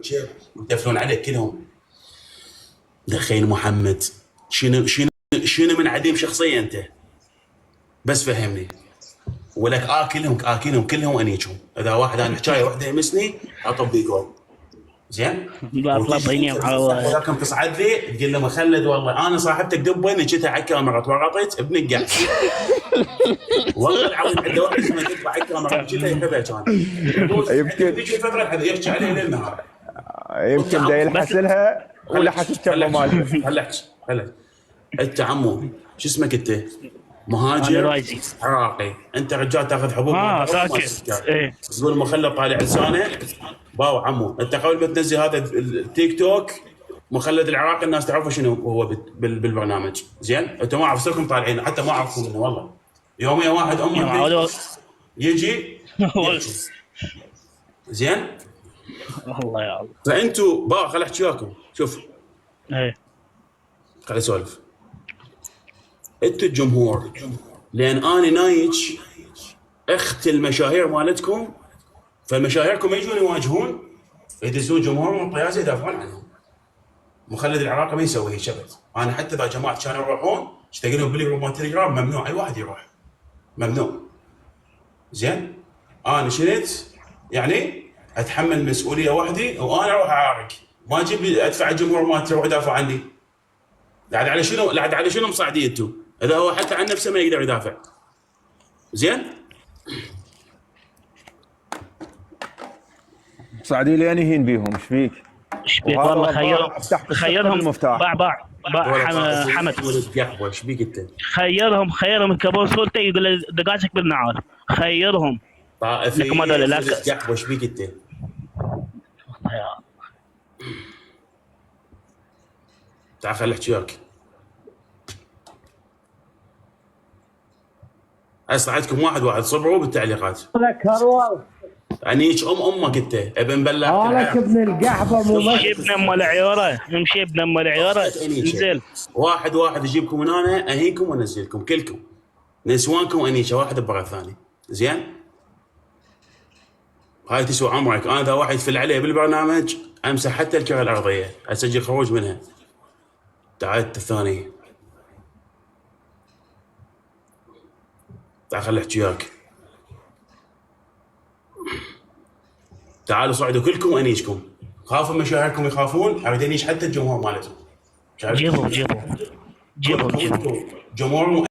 شيب يدفلون عليك كلهم. دخيل محمد شنو من عديم شخصيه انت؟ بس فهمني. ولك اكلهم كلهم انيجهم. اذا واحد انا حكايه واحده يمسني اطب بيقول زين. اطلع بيني معود. ولكن تصعد لي تقول له مخلد والله انا صاحبتك دبه اني جيت على الكاميرا تورطت ابن القحط. والله العظيم عنده واحد اسمه دبه على الكاميرا جيت يحبها كان يمكن ذيك الفتره يحكي عليه ليل نهار. يمكن دا يلحسلها ولا حس الشبه مالته. خلك انت عمو شو اسمك انت؟ أنا مهاجر رايزي. عراقي. انت رجال تاخذ حبوب ساكت. ايه تقول مخلط طالع لسانه باو عمو. انت قبل ما تنزل هذا التيك توك مخلد العراقي الناس تعرفه شنو هو بالبرنامج زين. انتم ما عرفتكم طالعين حتى ما عرفكم منه والله. يوميا واحد امه يجي زين. والله يا الله. فانتوا با خل احكي وياكم شوف ايه خليني اسولف. انتوا الجمهور لان انا نايج اخت المشاهير مالتكم. فمشاهيركم يجون يواجهون يدزون جمهور من طيازه يدافعون عنهم. مخلد العراقي ما يسوي هيك شبت. انا حتى اذا جماعه كانوا يروحون اشتاق لهم بالجروب تليجرام ممنوع اي واحد يروح ممنوع زين. انا شلت يعني اتحمل مسؤوليه وحدي وانا اروح اعارك ما اجيب ادفع الجمهور مالتي يروح يدافع عني. لعد على شنو مصعدين انتم؟ اذا هو حتى عن نفسه ما يقدر يدافع زين. صعدي لي يهين بيهم ايش فيك؟ ايش بيك والله خيرهم المفتاح باع حمد. ايش بيك انت؟ خيرهم كابوس سلطه يقول له دقاشك بالنعال. خيرهم طائفي ايش بيك انت؟ والله يا تعال خليني احكي وياك. هسه عندكم واحد صبروا بالتعليقات. لك هرول انيك امك انت ابن بلاك لك ابن القحبه مشي ابن ام العياره. يمشي ابن ام العياره. انزل واحد يجيبكم من هنا اهينكم وانزلكم كلكم نسوانكم انيشه واحد بغير ثاني زين. هاي تسوى عمرك. انا اذا واحد يفل عليه بالبرنامج امسح حتى الكره الارضيه اسجل خروج منها. تعال الثاني تعال خلي احكي وياك. تعالوا صعدوا كلكم انيشكم. خافوا مشاهيركم يخافون اريد انيش حتى الجمهور مالتهم. جيبوا جمهور